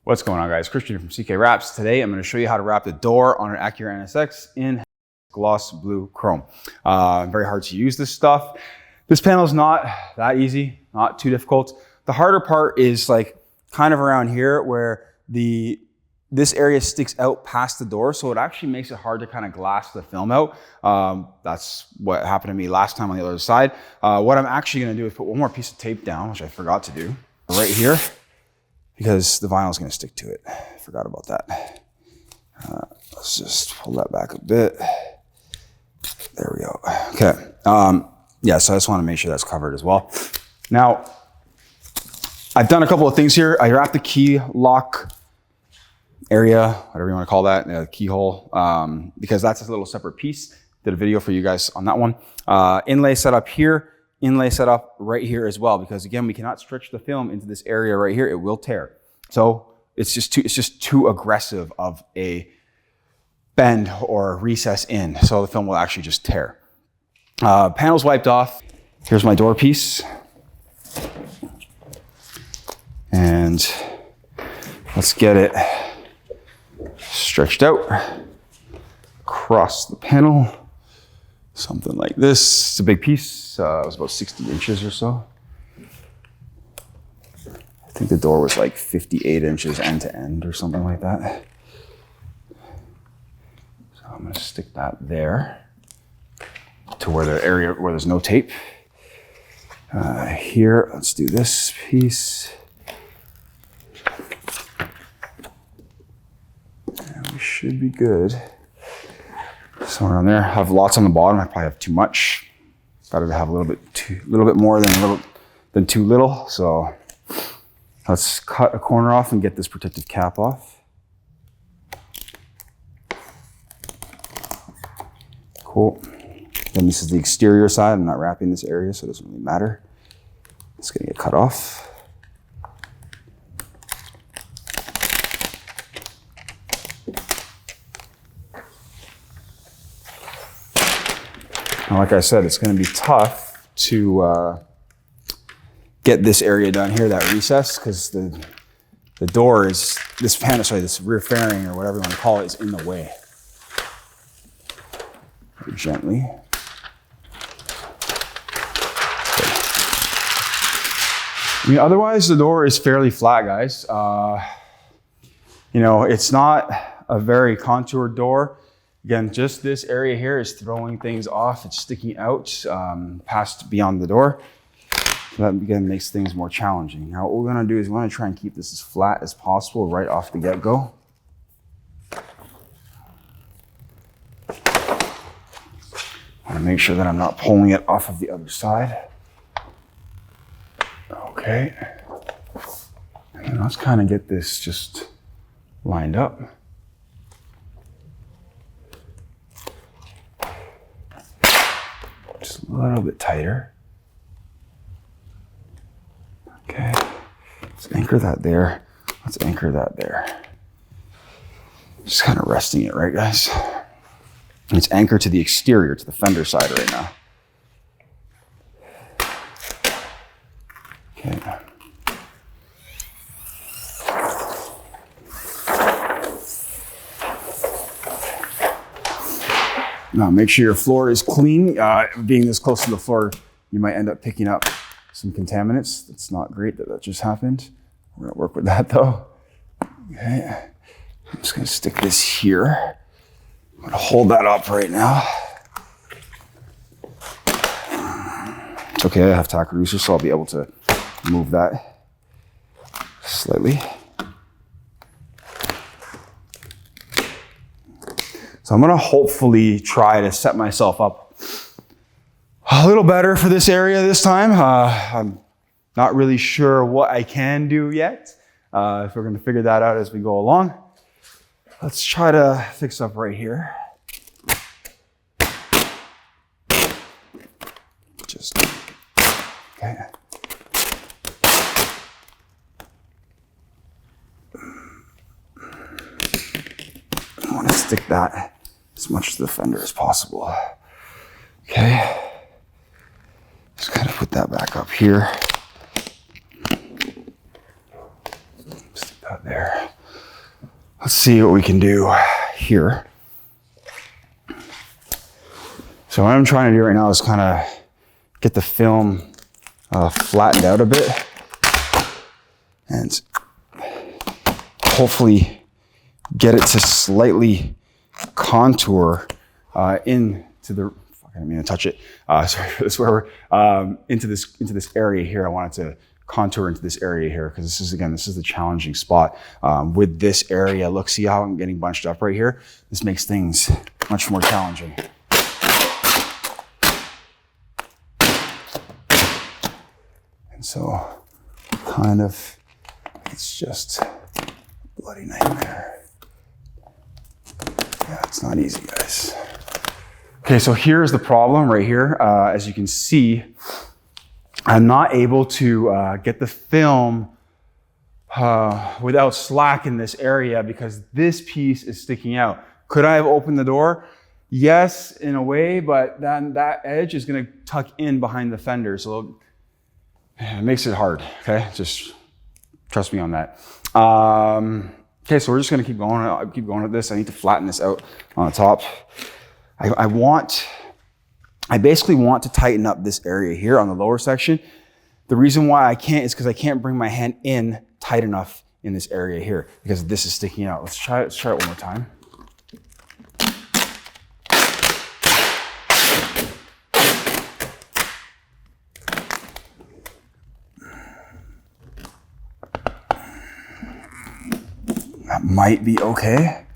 What's going on, guys? Christian from CK Wraps. Today I'm going to show you how to wrap the door on an Acura NSX in gloss blue chrome. Very hard to use this stuff. This panel is not that easy, not too difficult. The harder part is like kind of around here where this area sticks out past the door, so it actually makes it hard to kind of glass the film out. That's what happened to me last time on the other side. What I'm actually going to do is put one more piece of tape down, which I forgot to do, right here, because the vinyl is going to stick to it. I forgot about that. Let's just pull that back a bit. There we go. Okay. Yeah, so I just want to make sure that's covered as well. Now, I've done a couple of things here. I wrapped the key lock area, whatever you want to call that, the keyhole, because that's a little separate piece. Did a video for you guys on that one. Inlay set up here, inlay set up right here as well, because again, we cannot stretch the film into this area right here. It will tear. So it's just too aggressive of a bend or recess in. So the film will actually just tear. Panels wiped off. Here's my door piece. And let's get it stretched out across the panel. Something like this. It's a big piece. It was about 60 inches or so. I think the door was like 58 inches end to end or something like that. So I'm going to stick that there to where the area where there's no tape. Here, let's do this piece. And we should be good. Somewhere on there. I have lots on the bottom. I probably have too much. Better to have a little bit more than too little. So let's cut a corner off and get this protective cap off. Cool. Then this is the exterior side. I'm not wrapping this area, so it doesn't really matter. It's going to get cut off. Now, like I said, it's going to be tough to get this area done here, that recess, because the door is, this rear fairing or whatever you want to call it, is in the way. Very gently. I mean, otherwise the door is fairly flat, guys. You know, it's not a very contoured door. Again, just this area here is throwing things off. It's sticking out past beyond the door. So that again makes things more challenging. Now what we're gonna do is we wanna try and keep this as flat as possible right off the get-go. I wanna make sure that I'm not pulling it off of the other side. Okay. And let's kind of get this just lined up. Just a little bit tighter. Okay. Let's anchor that there. Let's anchor that there. Just kind of resting it, right, guys? It's anchored to the exterior, to the fender side right now. Okay. Now make sure your floor is clean. Being this close to the floor, you might end up picking up some contaminants. That's not great that just happened. We're gonna work with that though. Okay. I'm just gonna stick this here. I'm gonna hold that up right now. It's okay, I have tack reducer, so I'll be able to move that slightly. So I'm gonna hopefully try to set myself up a little better for this area this time. I'm not really sure what I can do yet. If we're gonna figure that out as we go along. Let's try to fix up right here. Just, okay. I want to stick that as much to the fender as possible. Okay. Just kind of put that back up here. Stick that there. Let's see what we can do here. So what I'm trying to do right now is kind of get the film flattened out a bit and hopefully get it to slightly contour into the, I didn't mean to touch it. Sorry for this, into this area here. I want it to contour into this area here because this is the challenging spot with this area. Look, see how I'm getting bunched up right here? This makes things much more challenging. And so kind of, it's just a bloody nightmare. Yeah, it's not easy, guys. Okay, so here's the problem right here. As you can see, I'm not able to get the film without slack in this area because this piece is sticking out. Could I have opened the door? Yes, in a way, but then that edge is gonna tuck in behind the fender. So it makes it hard, okay? Just trust me on that. Okay, so we're just gonna keep going with this. I need to flatten this out on the top. I basically want to tighten up this area here on the lower section. The reason why I can't is because I can't bring my hand in tight enough in this area here because this is sticking out. Let's try it one more time. That might be okay.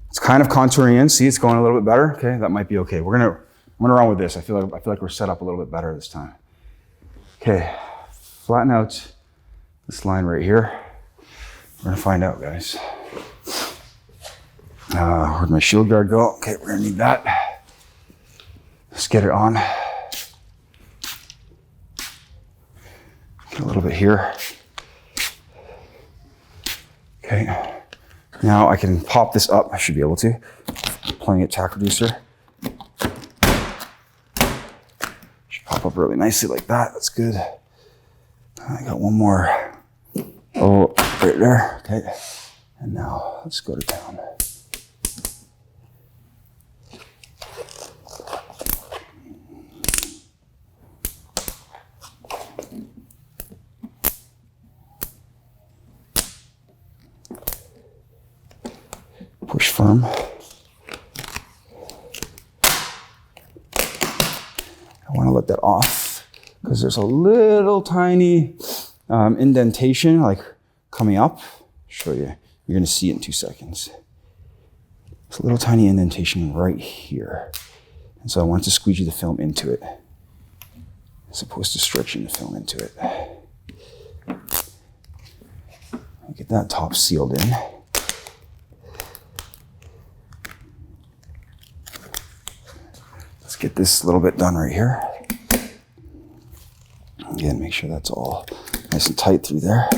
It's kind of contouring in. See, it's going a little bit better. Okay, that might be okay. I'm gonna run with this. I feel like we're set up a little bit better this time. Okay, flatten out this line right here. We're gonna find out, guys. Where'd my shield guard go? Okay, we're gonna need that. Let's get it on. Get a little bit here. Okay. Now I can pop this up. I should be able to. Playing at tack reducer. Should pop up really nicely like that. That's good. I got one more. Oh, right there. Okay. And now let's go to town. Push firm. I want to let that off because there's a little tiny indentation like coming up. I'll show you. You're going to see it in 2 seconds. It's a little tiny indentation right here. And so I want to squeegee the film into it as opposed to stretching the film into it. Get that top sealed in. Let's get this little bit done right here. Again, make sure that's all nice and tight through there.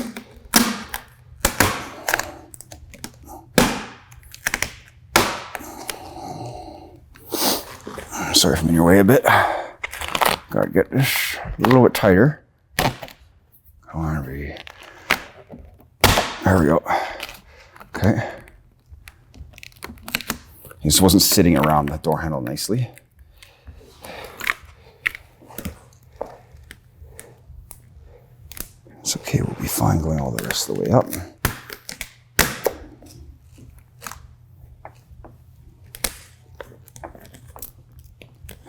Sorry if I'm in your way a bit. Gotta get this a little bit tighter. Come on, there we go. Okay. This wasn't sitting around the door handle nicely. It's okay, we'll be fine going all the rest of the way up.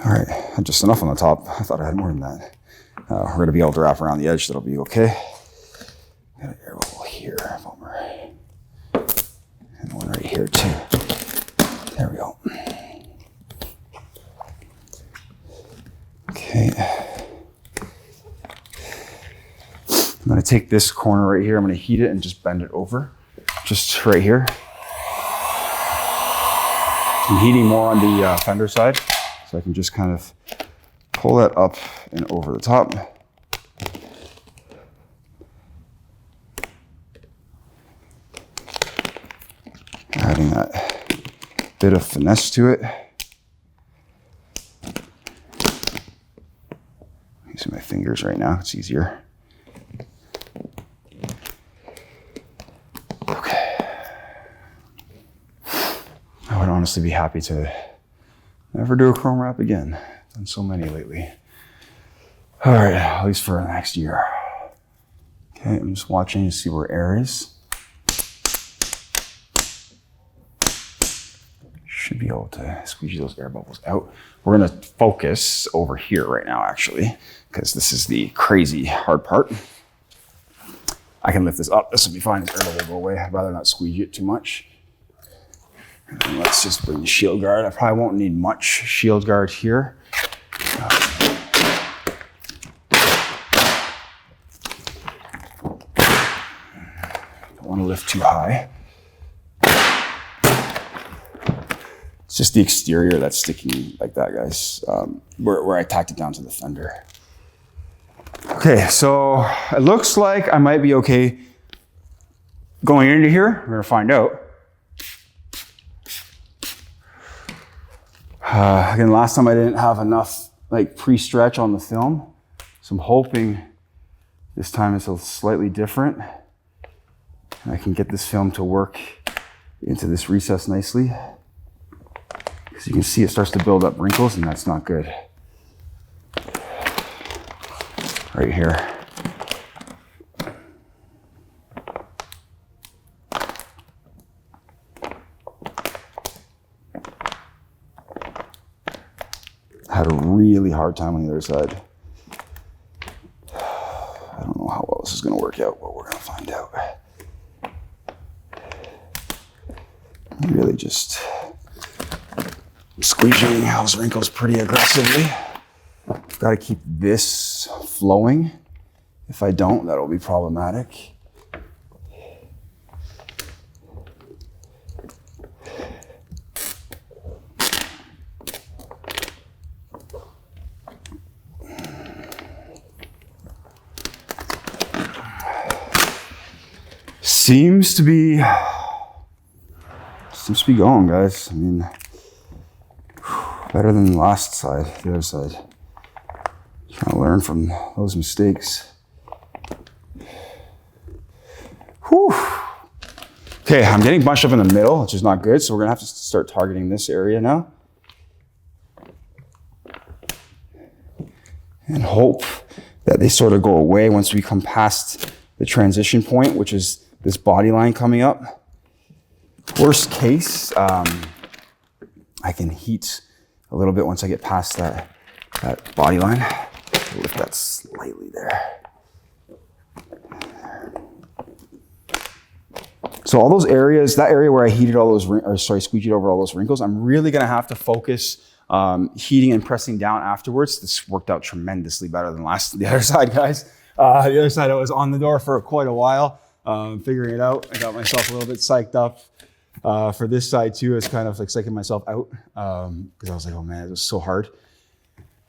All right, just enough on the top. I thought I had more than that. We're gonna be able to wrap around the edge, that'll be okay. Got an air hole here, bummer. And one right here too. There we go. Okay. I'm gonna take this corner right here, I'm gonna heat it and just bend it over. Just right here. I'm heating more on the fender side, so I can just kind of pull that up and over the top. Adding that bit of finesse to it. Using my fingers right now, it's easier. honestly be happy to never do a chrome wrap again. Done so many lately. All right, at least for the next year. Okay, I'm just watching to see where air is. Should be able to squeeze those air bubbles out. We're gonna focus over here right now, actually, because this is the crazy hard part. I can lift this up. This will be fine. This air bubble will go away. I'd rather not squeeze it too much. And let's just bring the shield guard. I probably won't need much shield guard here. Don't want to lift too high. It's just the exterior that's sticking like that, guys, where I tacked it down to the fender. Okay, so it looks like I might be okay going into here. We're gonna find out. Again, last time I didn't have enough like pre-stretch on the film, so I'm hoping this time it's a slightly different. And I can get this film to work into this recess nicely. Because you can see it starts to build up wrinkles, and that's not good. Right here. I had a really hard time on the other side. I don't know how well this is going to work out, but we're going to find out. Really just squeezing those wrinkles pretty aggressively. I've got to keep this flowing. If I don't, that'll be problematic. Seems to be going, guys. I mean, better than the last side, the other side. Trying to learn from those mistakes. Whew. Okay, I'm getting bunched up in the middle, which is not good, so we're gonna have to start targeting this area now. And hope that they sort of go away once we come past the transition point, which is this body line coming up. Worst case, I can heat a little bit once I get past that body line. Lift that slightly there. So all those areas, that area where I heated all those, squeegeed over all those wrinkles, I'm really gonna have to focus heating and pressing down afterwards. This worked out tremendously better than the other side, guys. The other side, I was on the door for quite a while, figuring it out. I got myself a little bit psyched up. For this side too, it's kind of like psyching myself out because I was like, oh man, it was so hard.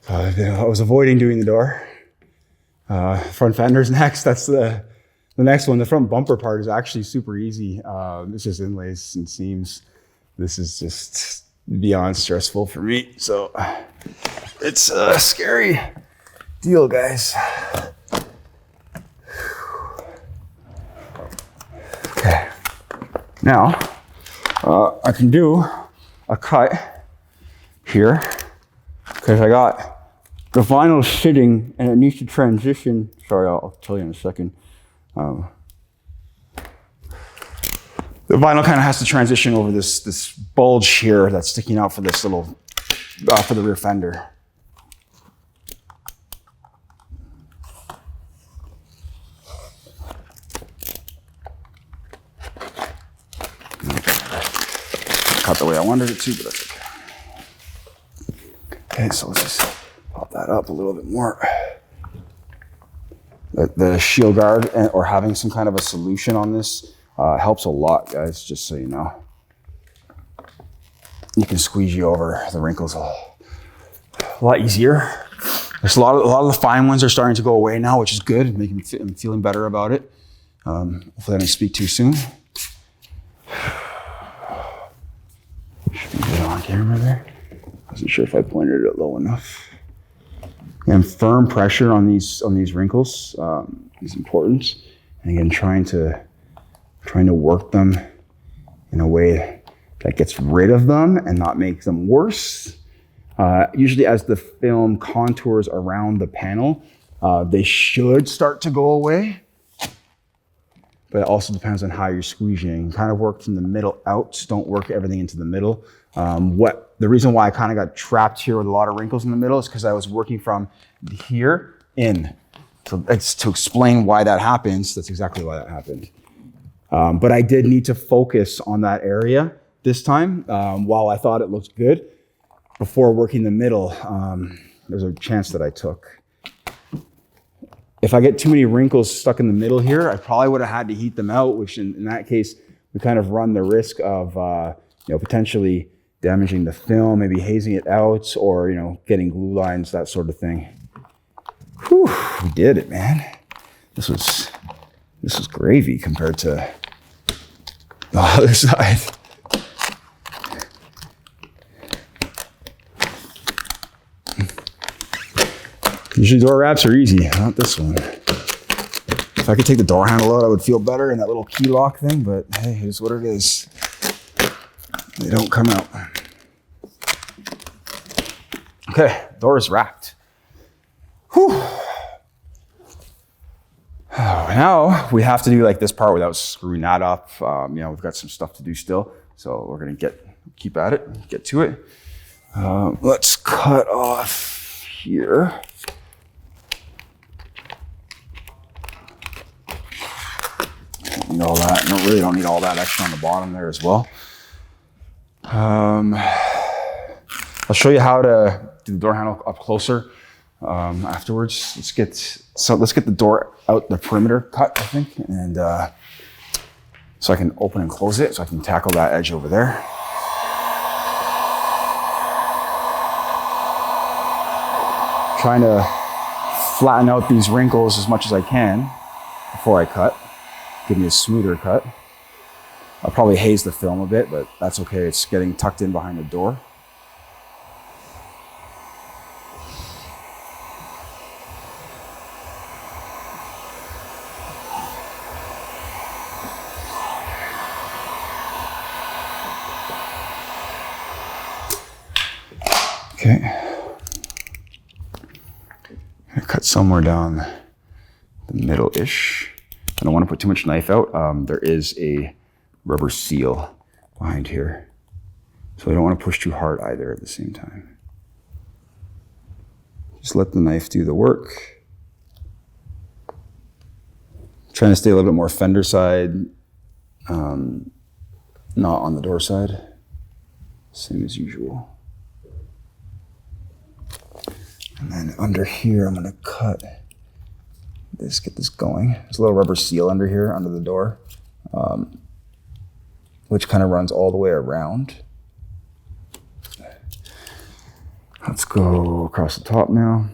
I was avoiding doing the door. Front fender's next. That's the next one. The front bumper part is actually super easy. It's just inlays and seams. This is just beyond stressful for me. So it's a scary deal, guys. Okay. Now, I can do a cut here because I got the vinyl sitting and it needs to transition. Sorry, I'll tell you in a second. The vinyl kind of has to transition over this bulge here that's sticking out for this little, for the rear fender. Cut the way I wanted it to, but that's okay. Okay, so let's just pop that up a little bit more. The shield guard or having some kind of a solution on this helps a lot, guys, just so you know. You can squeegee over the wrinkles a lot easier. There's a lot of the fine ones are starting to go away now, which is good. I'm feeling better about it. Hopefully I didn't speak too soon. Should be good on camera there. Wasn't sure if I pointed it low enough. And firm pressure on these wrinkles is important. And again, trying to work them in a way that gets rid of them and not make them worse. Usually as the film contours around the panel, they should start to go away. But it also depends on how you're squeezing. Kind of work from the middle out. Don't work everything into the middle. The reason why I kind of got trapped here with a lot of wrinkles in the middle is because I was working from here in. So it's to explain why that happens. That's exactly why that happened. But I did need to focus on that area this time. While I thought it looked good, before working the middle, there's a chance that I took. If I get too many wrinkles stuck in the middle here, I probably would have had to heat them out, which in that case, we kind of run the risk of potentially damaging the film, maybe hazing it out, or getting glue lines, that sort of thing. Whew, we did it, man. This was gravy compared to the other side. Usually door wraps are easy, not this one. If I could take the door handle out, I would feel better in that little key lock thing, but hey, here's what it is. They don't come out. Okay, door is wrapped. Whew. Now we have to do like this part without screwing that up. We've got some stuff to do still, so we're gonna keep at it, get to it. Let's cut off here. Don't need all that. Don't need all that extra on the bottom there as well. I'll show you how to do the door handle up closer afterwards. Let's get the door out the perimeter cut, I think, and so I can open and close it, so I can tackle that edge over there. Trying to flatten out these wrinkles as much as I can before I cut. Give me a smoother cut. I'll probably haze the film a bit, but that's okay. It's getting tucked in behind the door. Okay. I'm gonna cut somewhere down the middle-ish. I don't want to put too much knife out. There is a rubber seal behind here, so I don't want to push too hard either at the same time. Just let the knife do the work. Trying to stay a little bit more fender side, not on the door side. Same as usual. And then under here, I'm gonna cut this, get this going. There's a little rubber seal under here, under the door, which kind of runs all the way around. Let's go across the top now.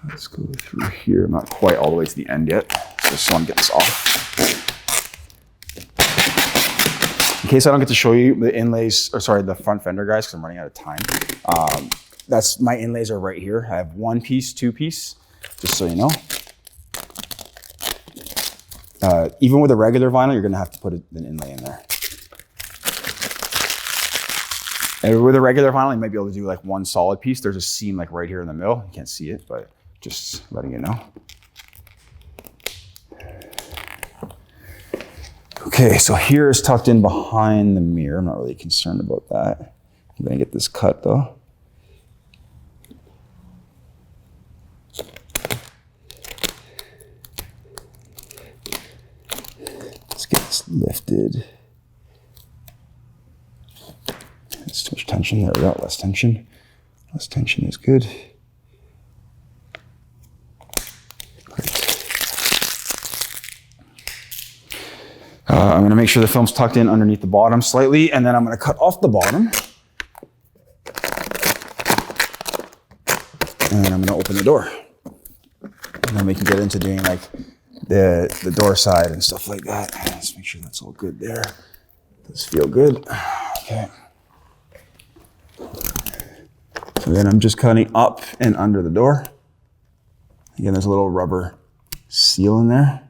Let's go through here. I'm not quite all the way to the end yet, so just want to get this off. In case I don't get to show you the inlays, the front fender guys, because I'm running out of time. My inlays are right here. I have one piece, two piece, just so you know. Even with a regular vinyl, you're gonna have to put an inlay in there. And with a regular vinyl, you might be able to do like one solid piece. There's a seam like right here in the middle. You can't see it, but just letting you know. Okay, so here is tucked in behind the mirror. I'm not really concerned about that. I'm gonna get this cut though. Let's get this lifted. There's too much tension. There we go, less tension. Less tension is good. I'm gonna make sure the film's tucked in underneath the bottom slightly, and then I'm gonna cut off the bottom. And I'm gonna open the door. And then we can get into doing like the door side and stuff like that. Let's make sure that's all good there. Does feel good. Okay. So then I'm just cutting up and under the door. Again, there's a little rubber seal in there.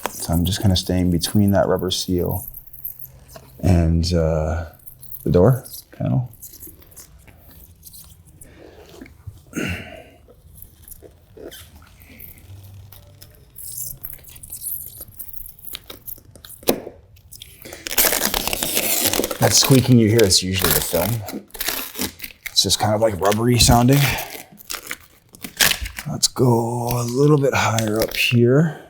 So I'm just kind of staying between that rubber seal and the door panel. That squeaking you hear is usually the film. It's just kind of like rubbery sounding. Let's go a little bit higher up here.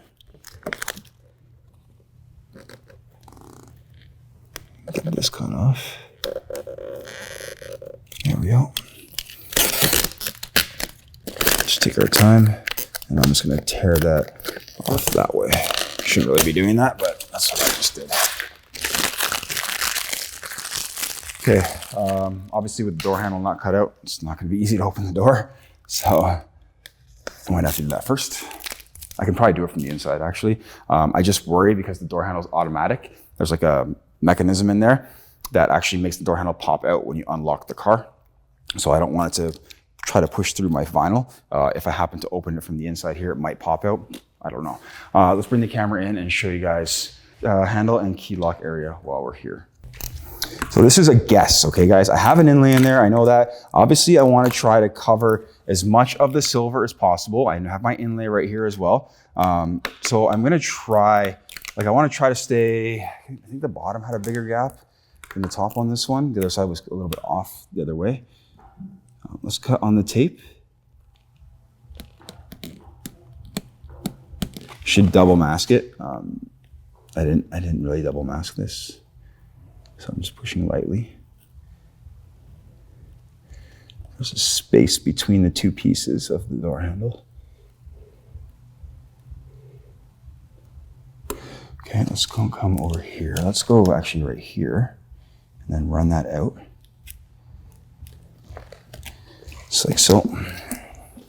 Get this cut off. There we go. Just take our time, and I'm just gonna tear that off that way. Shouldn't really be doing that, but that's what I just did. Okay, obviously with the door handle not cut out, it's not gonna be easy to open the door. So I might have to do that first. I can probably do it from the inside actually. I just worry because the door handle is automatic. There's like a mechanism in there that actually makes the door handle pop out when you unlock the car. So I don't want it to try to push through my vinyl. If I happen to open it from the inside here, it might pop out. I don't know. Let's bring the camera in and show you guys handle and key lock area while we're here. So this is a guess, okay guys? I have an inlay in there, I know that. Obviously I wanna try to cover as much of the silver as possible. I have my inlay right here as well. So I'm gonna try, I wanna try to stay, I think the bottom had a bigger gap than the top on this one. The other side was a little bit off the other way. Let's cut on the tape. Should double mask it. I didn't really double mask this. So I'm just pushing lightly. There's a space between the two pieces of the door handle. Okay, let's come over here. Let's go actually right here and then run that out. Just like so.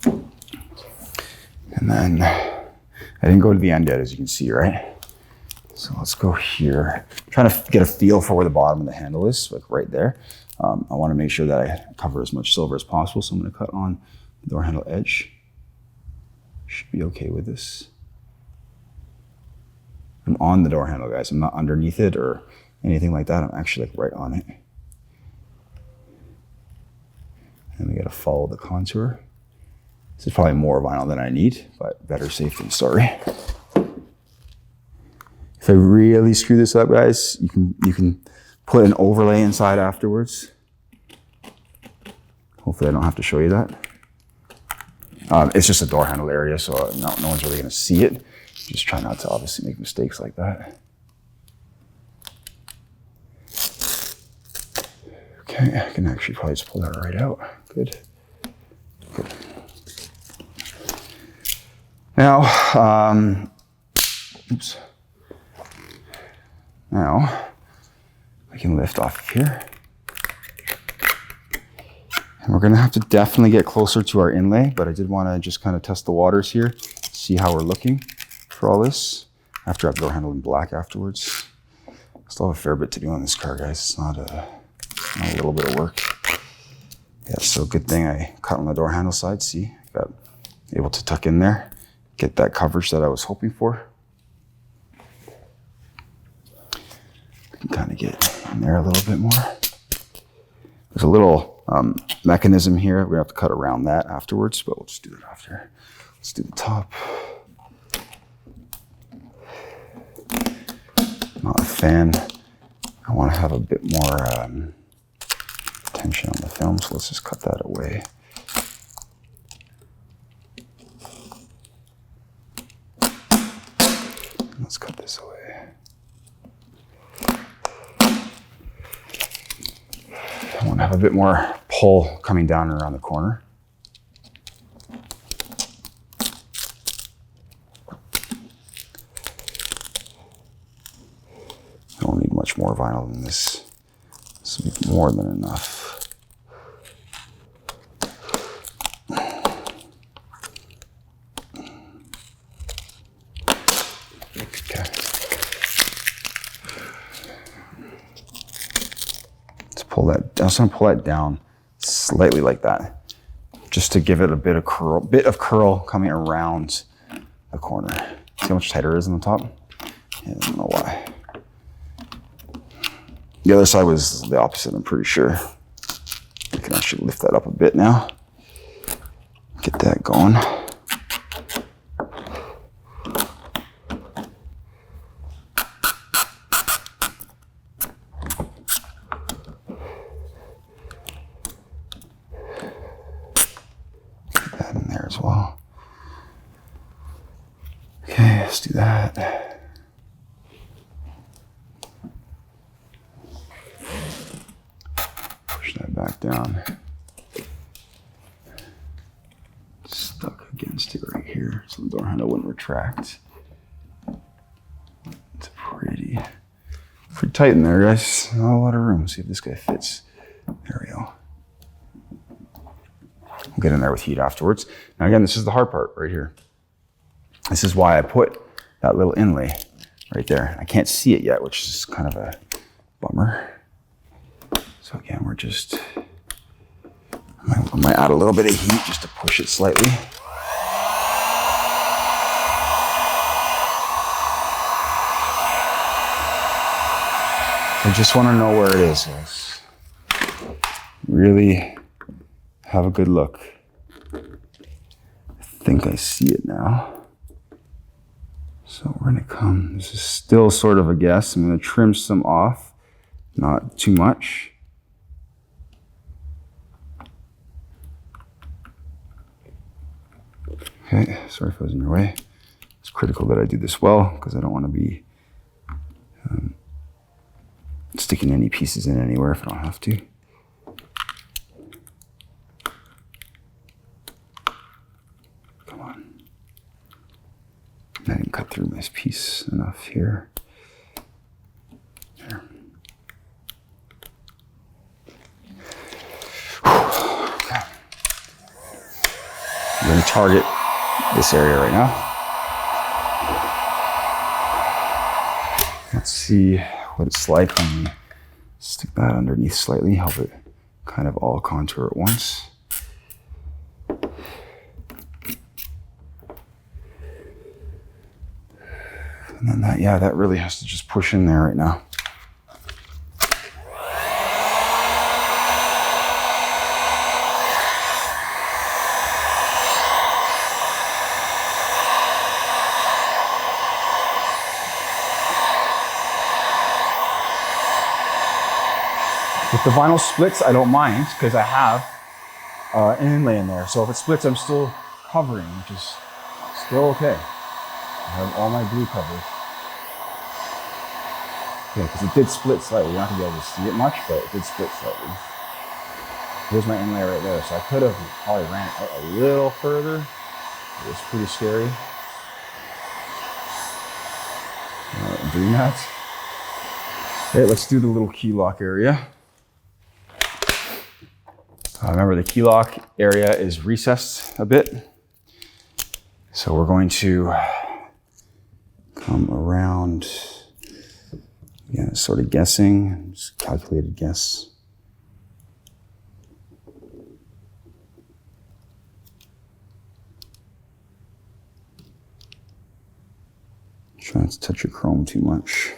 And then I didn't go to the end yet, as you can see, right? So let's go here. I'm trying to get a feel for where the bottom of the handle is, like right there. I want to make sure that I cover as much silver as possible. So I'm going to cut on the door handle edge. Should be okay with this. I'm on the door handle, guys. I'm not underneath it or anything like that. I'm actually like right on it. And we got to follow the contour. This is probably more vinyl than I need, but better safe than sorry. If I really screw this up, guys, you can put an overlay inside afterwards. Hopefully I don't have to show you that. It's just a door handle area, so no one's really gonna see it. Just try not to obviously make mistakes like that. Okay, I can actually probably just pull that right out. Good. Good. Now, oops. Now, I can lift off here. And we're gonna have to definitely get closer to our inlay, but I did wanna just kind of test the waters here, see how we're looking for all this. After I've door handle in black afterwards. Still have a fair bit to do on this car, guys. It's not a little bit of work. Yeah, so good thing I cut on the door handle side, see? Got able to tuck in there, get that coverage that I was hoping for. Can kind of get in there a little bit more. There's a little mechanism here. We're gonna have to cut around that afterwards, but we'll just do it after. Let's do the top. Not a fan. I want to have a bit more tension on the film, so let's just cut that away. Let's cut this away. I want to have a bit more pull coming down and around the corner. I don't need much more vinyl than this. This will be more than enough. Okay. Let's pull that. I just want to pull that down slightly like that. just to give it a bit of curl coming around the corner. See how much tighter it is on the top? Yeah, I don't know why. The other side was the opposite, I'm pretty sure. I can actually lift that up a bit now. Get that going. Get that in there as well. Okay, let's do that. Push that back down. Stuck against it right here, so the door handle wouldn't retract. It's pretty tight in there, guys. Not a lot of room. See if this guy fits. There we go. We'll get in there with heat afterwards. Now again, this is the hard part right here. This is why I put that little inlay right there. I can't see it yet, which is kind of a bummer. So again, we're just, I might add a little bit of heat just to push it slightly. I just want to know where it is, guys. Really have a good look. I think I see it now. So we're gonna come, this is still sort of a guess. I'm gonna trim some off, not too much. Okay, sorry if I was in your way. It's critical that I do this well because I don't want to be sticking any pieces in anywhere if I don't have to. Come on. I didn't cut through this piece enough here. There. Okay. I'm going to target this area right now. Let's see what it's like when we stick that underneath slightly, help it kind of all contour at once. And then that, yeah, that really has to just push in there right now. With the vinyl splits, I don't mind because I have an inlay in there. So if it splits, I'm still covering, which is still okay. I have all my glue covered. Yeah, because it did split slightly. You're not gonna be able to see it much, but it did split slightly. Here's my inlay right there. So I could have probably ran it out a little further. It was pretty scary. I'm doing that. Okay, let's do the little key lock area. Remember, the key lock area is recessed a bit. So we're going to come around, yeah, sort of guessing, just calculated guess. Try not to touch your chrome too much.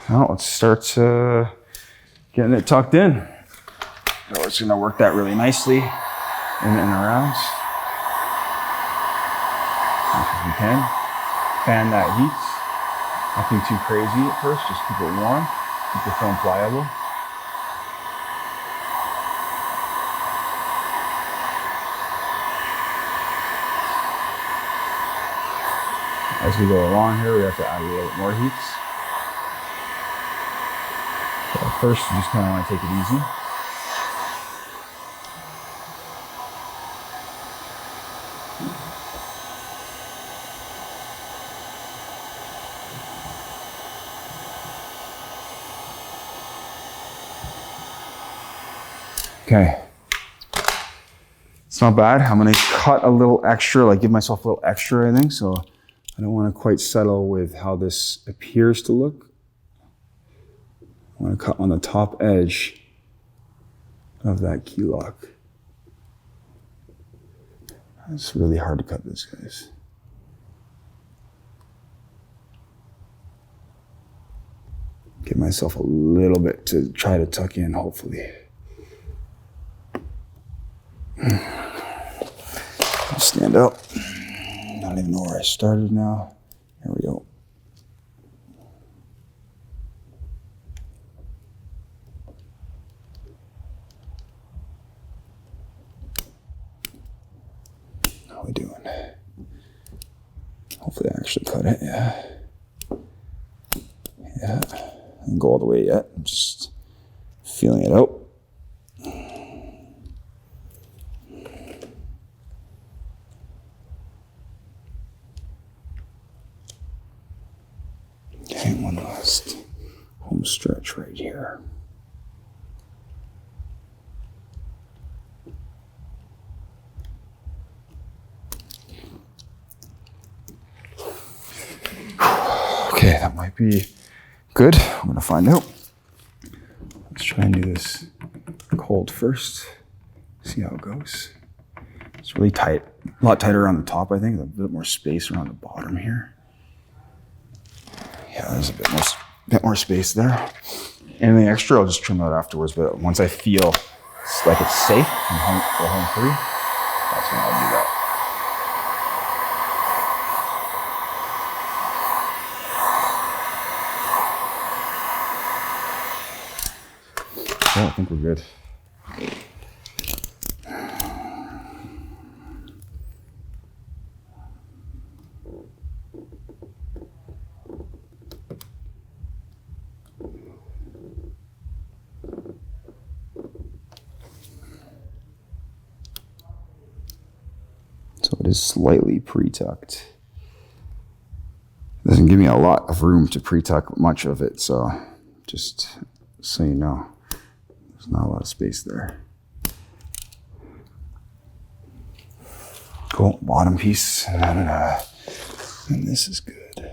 Now let's start getting it tucked in. So it's gonna work that really nicely in and around. As you can. Fan that heat. Nothing too crazy at first, just keep it warm. Keep the film pliable. As we go along here, we have to add a little bit more heat. So first, you just kind of want to take it easy. Okay. It's not bad. I'm gonna cut a little extra, like give myself a little extra, I think. So I don't want to quite settle with how this appears to look. I want to cut on the top edge of that key lock. It's really hard to cut this, guys. Give myself a little bit to try to tuck in, hopefully. Stand up. I don't even know where I started now. Here we go. How are we doing? Hopefully I actually cut it, yeah. Yeah, I didn't go all the way yet. I'm just feeling it out. Okay, one last home stretch right here. Okay, that might be good. I'm gonna find out. Let's try and do this cold first. See how it goes. It's really tight. A lot tighter on the top, I think. A bit more space around the bottom here. Yeah, there's a bit more space there. Anything extra, I'll just trim out afterwards. But once I feel like it's safe and go home free, that's when I'll do that. Yeah, I think we're good. So it is slightly pre-tucked. Doesn't give me a lot of room to pre-tuck much of it, so just so you know, there's not a lot of space there. Cool, bottom piece, and this is good.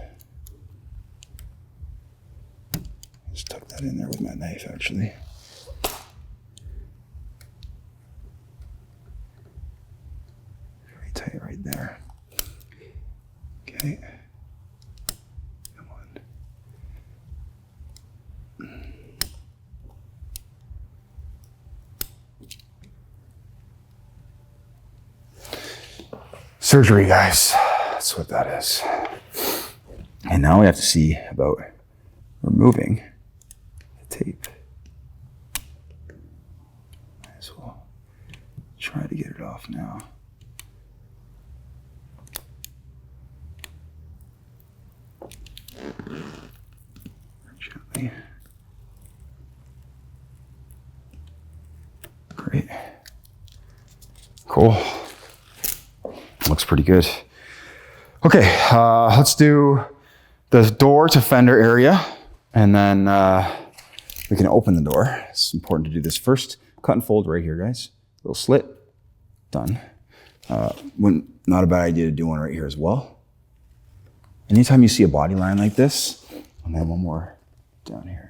Just tuck that in there with my knife, actually. Very tight right there. Okay. Come on. Surgery, guys. That's what that is. And now we have to see about removing the tape. Might as well try to get it off now. Gently. Great. Cool. Looks pretty good. Okay, let's do the door to fender area, and then we can open the door. It's important to do this first. Cut and fold right here, guys. Little slit, done. Not a bad idea to do one right here as well. Anytime you see a body line like this, and then one more down here.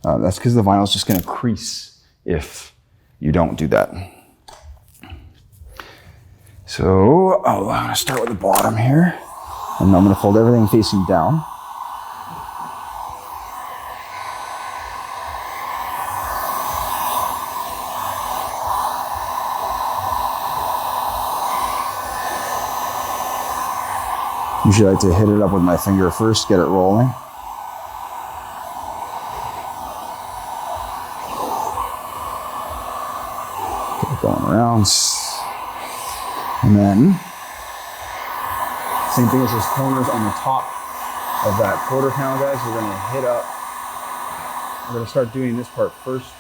That's because the vinyl is just gonna crease if you don't do that. So I'm gonna start with the bottom here, and I'm gonna fold everything facing down. Usually I like to hit it up with my finger first, get it rolling. Get it going around. And then, same thing as those corners on the top of that quarter panel, guys. We're gonna hit up, we're gonna start doing this part first.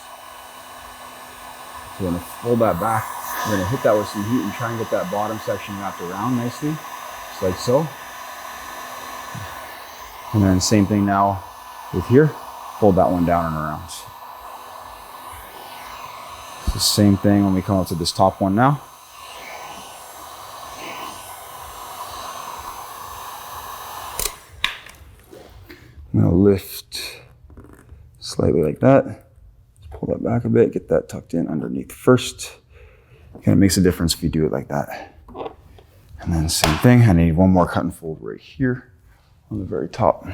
So we're gonna fold that back. We're gonna hit that with some heat and try and get that bottom section wrapped around nicely, just like so. And then same thing now with here, fold that one down and around. The same thing when we come up to this top one now. I'm gonna lift slightly like that. Just pull that back a bit, get that tucked in underneath first. Kind of makes a difference if you do it like that. And then same thing, I need one more cut and fold right here on the very top.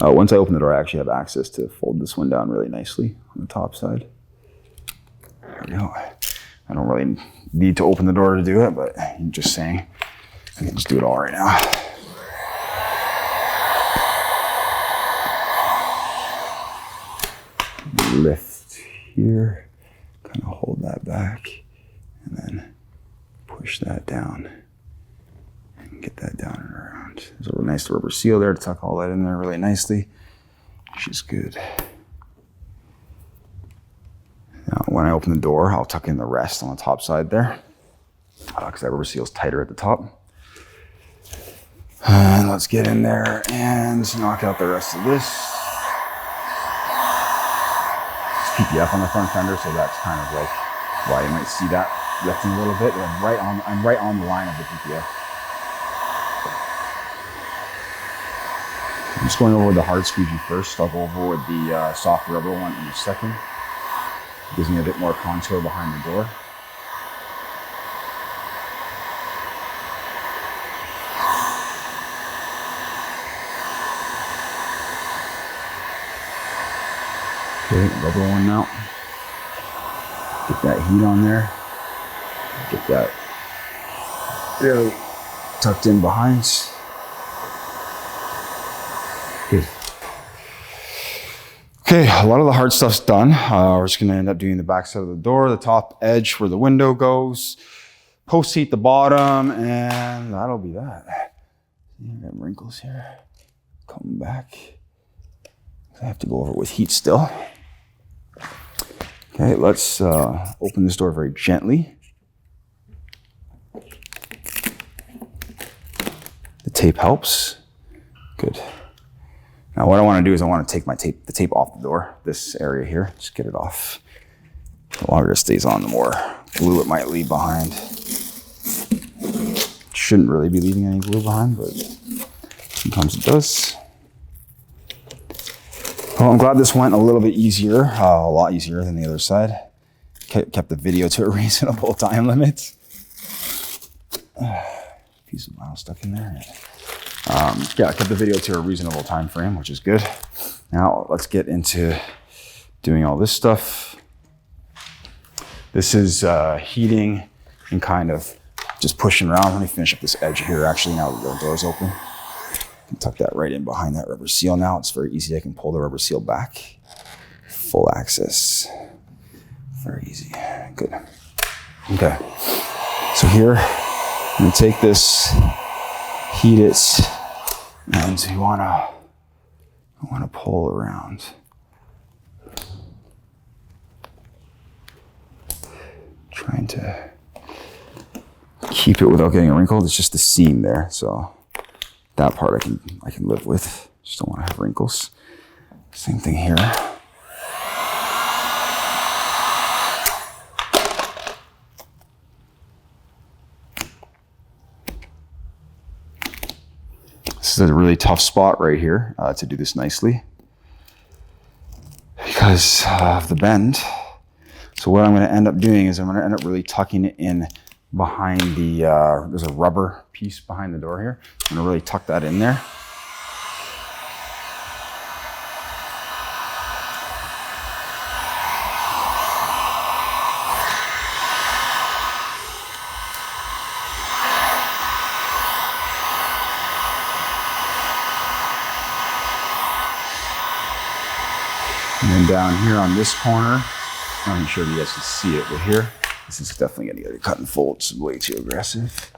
Once I open the door, I actually have access to fold this one down really nicely on the top side. There we go. I don't really need to open the door to do it, but I'm just saying, I can just do it all right now. Lift here, kind of hold that back, and then push that down and get that down and around. There's a real nice rubber seal there to tuck all that in there really nicely, which is good. Now, when I open the door, I'll tuck in the rest on the top side there, because that rubber seal is tighter at the top. And let's get in there and knock out the rest of this. PPF on the front fender, so that's kind of like why you might see that lifting a little bit. I'm right on the line of the PPF. I'm just going over with the hard squeegee first. I'll go over with the soft rubber one in a second. It gives me a bit more contour behind the door. Okay, rubber one now. Get that heat on there. Get that really tucked in behind. Good. Okay, a lot of the hard stuff's done. We're just gonna end up doing the back side of the door, the top edge where the window goes, post heat the bottom, and that'll be that. See, I got wrinkles here. Coming back. I have to go over it with heat still. Okay, let's open this door very gently. The tape helps. Good. Now what I want to do is I want to take the tape off the door, this area here, just get it off. The longer it stays on, the more glue it might leave behind. Shouldn't really be leaving any glue behind, but sometimes it does. Well, I'm glad this went a little bit easier, a lot easier than the other side. Kept the video to a reasonable time limit. Piece of vinyl stuck in there. Yeah, I kept the video to a reasonable time frame, which is good. Now let's get into doing all this stuff. This is heating and kind of just pushing around. Let me finish up this edge here. Actually, now that the door's open. I can tuck that right in behind that rubber seal now. It's very easy. I can pull the rubber seal back. Full access. Very easy. Good. Okay. So here, I'm going to take this, heat it, and I want to pull around. Trying to keep it without getting wrinkled. It's just the seam there, so that part I can live with. Just don't want to have wrinkles. Same thing here. This is a really tough spot right here to do this nicely because of the bend. So what I'm going to end up doing is I'm going to end up really tucking it in behind the, there's a rubber piece behind the door here. I'm going to really tuck that in there. And then down here on this corner, I'm not sure if you guys can see it, but here, this is definitely going to get cut and fold. It's way too aggressive.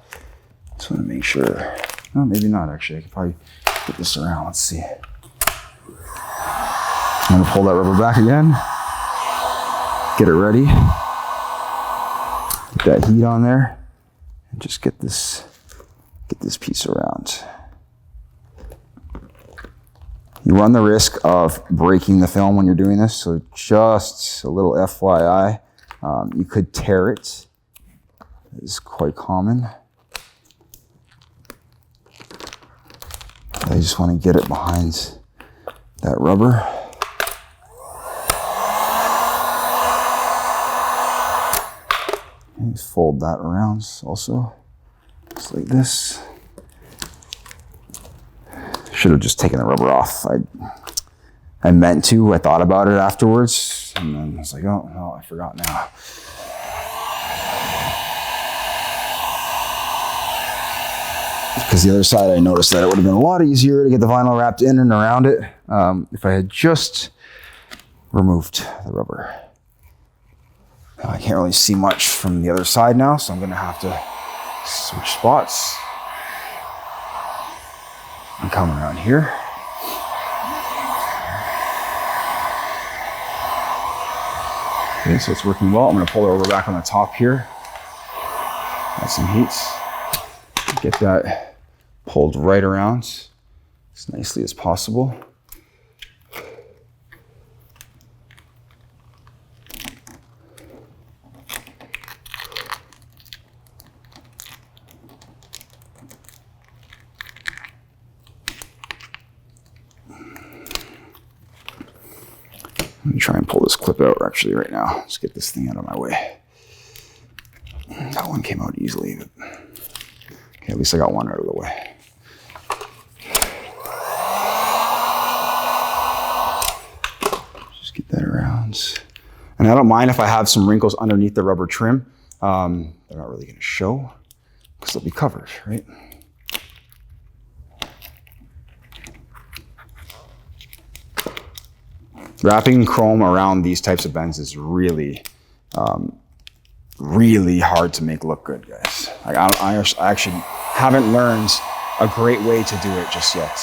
Just want to make sure. No, maybe not actually. I could probably get this around. Let's see. I'm going to pull that rubber back again. Get it ready. Get that heat on there. And just get this piece around. You run the risk of breaking the film when you're doing this, so just a little FYI. You could tear it. It's quite common. I just want to get it behind that rubber. And fold that around also, just like this. Should have just taken the rubber off. I meant to, I thought about it afterwards, and then I was like, oh no, I forgot now. Because the other side, I noticed that it would have been a lot easier to get the vinyl wrapped in and around it if I had just removed the rubber. Now, I can't really see much from the other side now, so I'm gonna have to switch spots. I'm coming around here. Okay, so it's working well. I'm gonna pull the rubber back on the top here. Add some heat. Get that pulled right around as nicely as possible. Let me try and pull this clip out actually right now. Let's get this thing out of my way. That one came out easily, but okay, at least I got one out of the way. Just get that around. And I don't mind if I have some wrinkles underneath the rubber trim. They're not really gonna show because they'll be covered, right? Wrapping chrome around these types of bends is really, really hard to make look good, guys. Like I actually haven't learned a great way to do it just yet.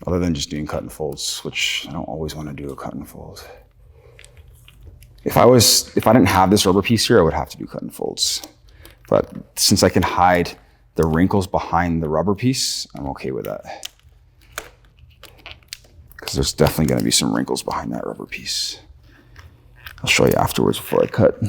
Other than just doing cut and folds, which I don't always want to do a cut and fold. If I didn't have this rubber piece here, I would have to do cut and folds. But since I can hide the wrinkles behind the rubber piece, I'm okay with that. Because there's definitely going to be some wrinkles behind that rubber piece. I'll show you afterwards before I cut.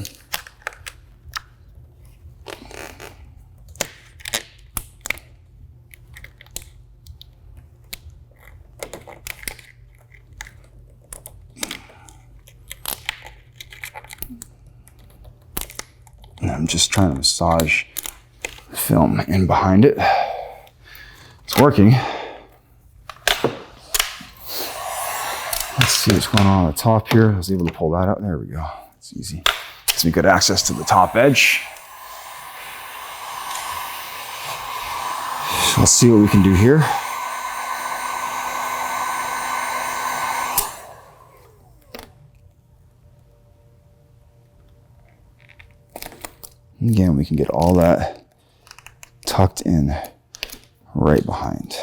And I'm just trying to massage the film in behind it. It's working. Let's see what's going on the top here. I was able to pull that out. There we go. It's easy. Gives me good access to the top edge. So let's see what we can do here. Again, we can get all that tucked in right behind.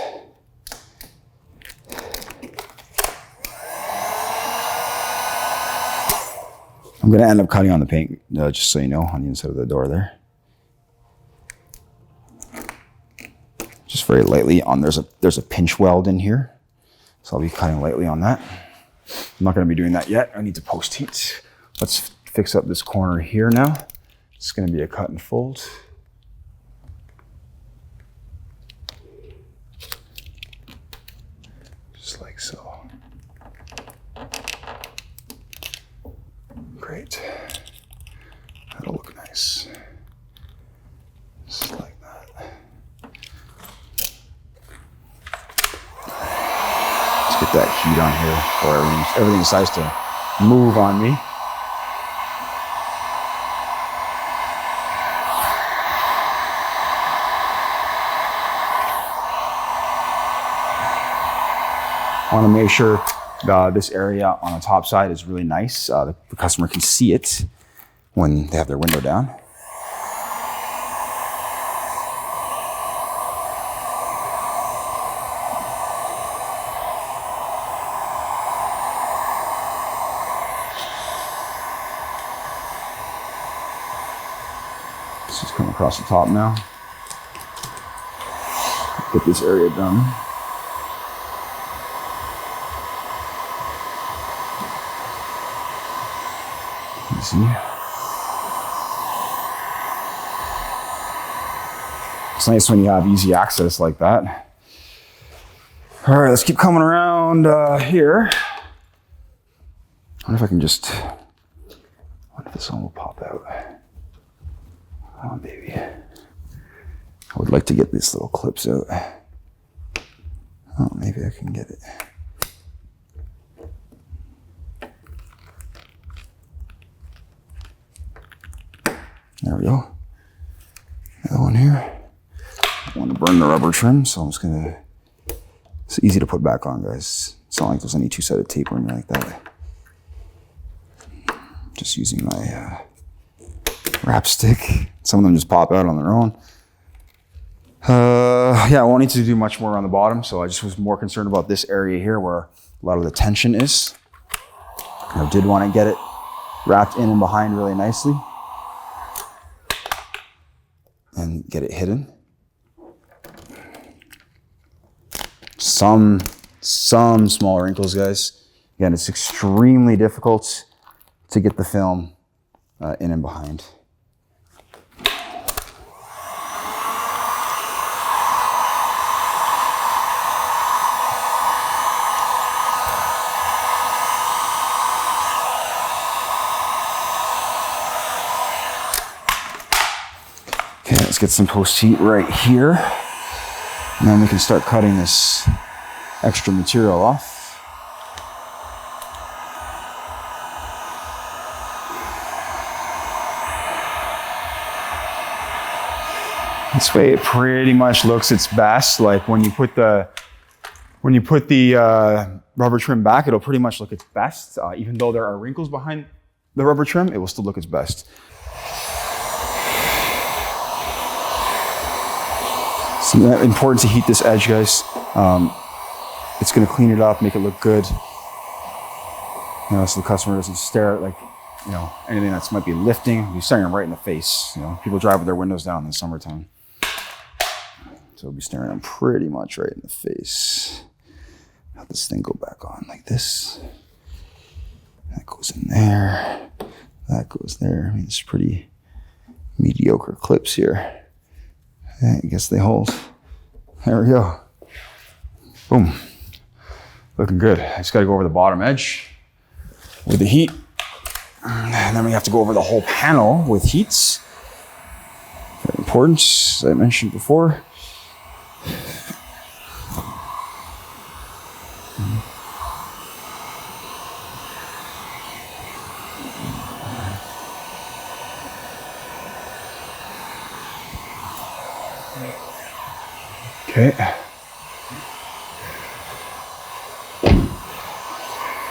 I'm going to end up cutting on the paint, just so you know, on the inside of the door there. Just very lightly on, there's a pinch weld in here. So I'll be cutting lightly on that. I'm not going to be doing that yet. I need to post heat. Let's fix up this corner here now. It's going to be a cut and fold. Just like so. Great. That'll look nice. Just like that. Let's get that heat on here before everything decides to move on me. I want to make sure this area on the top side is really nice. The customer can see it when they have their window down. Let's just come across the top now. Get this area done. Easy. It's nice when you have easy access like that. All right, let's keep coming around here. I wonder if I can just, I wonder if this one will pop out. Come on, baby. I would like to get these little clips out. Oh, maybe I can get it. There we go. Another one here. I want to burn the rubber trim, so I'm just gonna, it's easy to put back on, guys. It's not like there's any two-sided tape or anything like that. Just using my wrap stick. Some of them just pop out on their own. Yeah, I won't need to do much more on the bottom, so I just was more concerned about this area here where a lot of the tension is. I did want to get it wrapped in and behind really nicely and get it hidden. Some small wrinkles, guys. Again, it's extremely difficult to get the film in and behind. Okay, let's get some post heat right here. And then we can start cutting this extra material off. This way it pretty much looks its best. Like when you put the rubber trim back, it'll pretty much look its best. Even though there are wrinkles behind the rubber trim, it will still look its best. It's important to heat this edge, guys. It's gonna clean it up, make it look good. You know, so the customer doesn't stare at, like, you know, anything that might be lifting. You're staring them right in the face. You know, people drive with their windows down in the summertime. So we'll be staring them pretty much right in the face. Have this thing go back on like this. That goes in there. That goes there. I mean, it's pretty mediocre clips here. I guess they hold. There we go. Boom. Looking good. I just got to go over the bottom edge with the heat. And then we have to go over the whole panel with heats. Very important, as I mentioned before. Okay.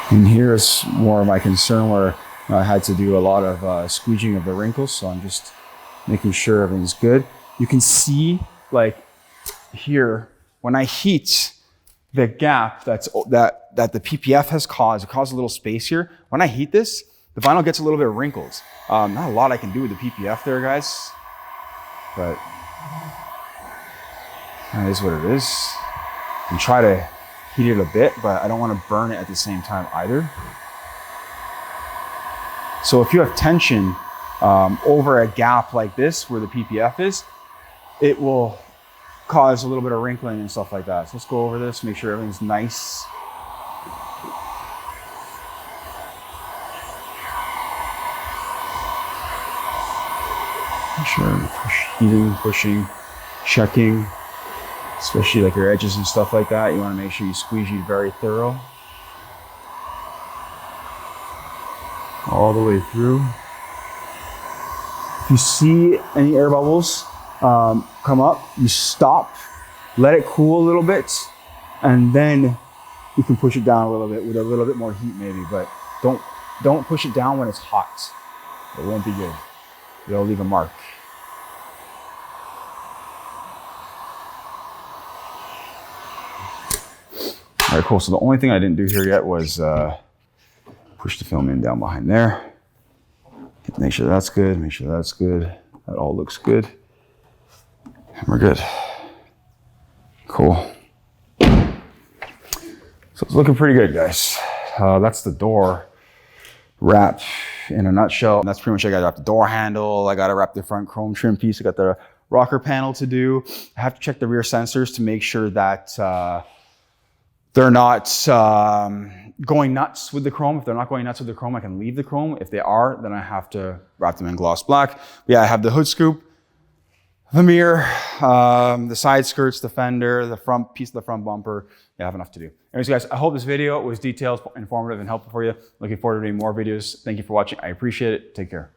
And here is more of my concern where I had to do a lot of squeegeing of the wrinkles, so I'm just making sure everything's good. You can see, like here, when I heat the gap that the PPF has caused, it caused a little space here. When I heat this, the vinyl gets a little bit of wrinkles. Not a lot I can do with the PPF there, guys, but that is what it is. And try to heat it a bit, but I don't want to burn it at the same time either. So if you have tension over a gap like this where the PPF is, it will cause a little bit of wrinkling and stuff like that. So let's go over this, make sure everything's nice. Make sure heating, pushing, checking, especially like your edges and stuff like that. You want to make sure you squeegee very thorough. All the way through. If you see any air bubbles come up, you stop, let it cool a little bit, and then you can push it down a little bit with a little bit more heat maybe, but don't push it down when it's hot. It won't be good. It'll leave a mark. All right, cool. So the only thing I didn't do here yet was push the film in down behind there. Make sure that's good, make sure that's good. That all looks good. And we're good. Cool. So it's looking pretty good, guys. That's the door wrap in a nutshell. That's pretty much it. I got to wrap the door handle. I got to wrap the front chrome trim piece. I got the rocker panel to do. I have to check the rear sensors to make sure that they're not going nuts with the chrome. If they're not going nuts with the chrome, I can leave the chrome. If they are, then I have to wrap them in gloss black. But yeah, I have the hood scoop, the mirror, the side skirts, the fender, the front piece of the front bumper. Yeah, I have enough to do. Anyways, guys, I hope this video was detailed, informative, and helpful for you. Looking forward to doing more videos. Thank you for watching. I appreciate it. Take care.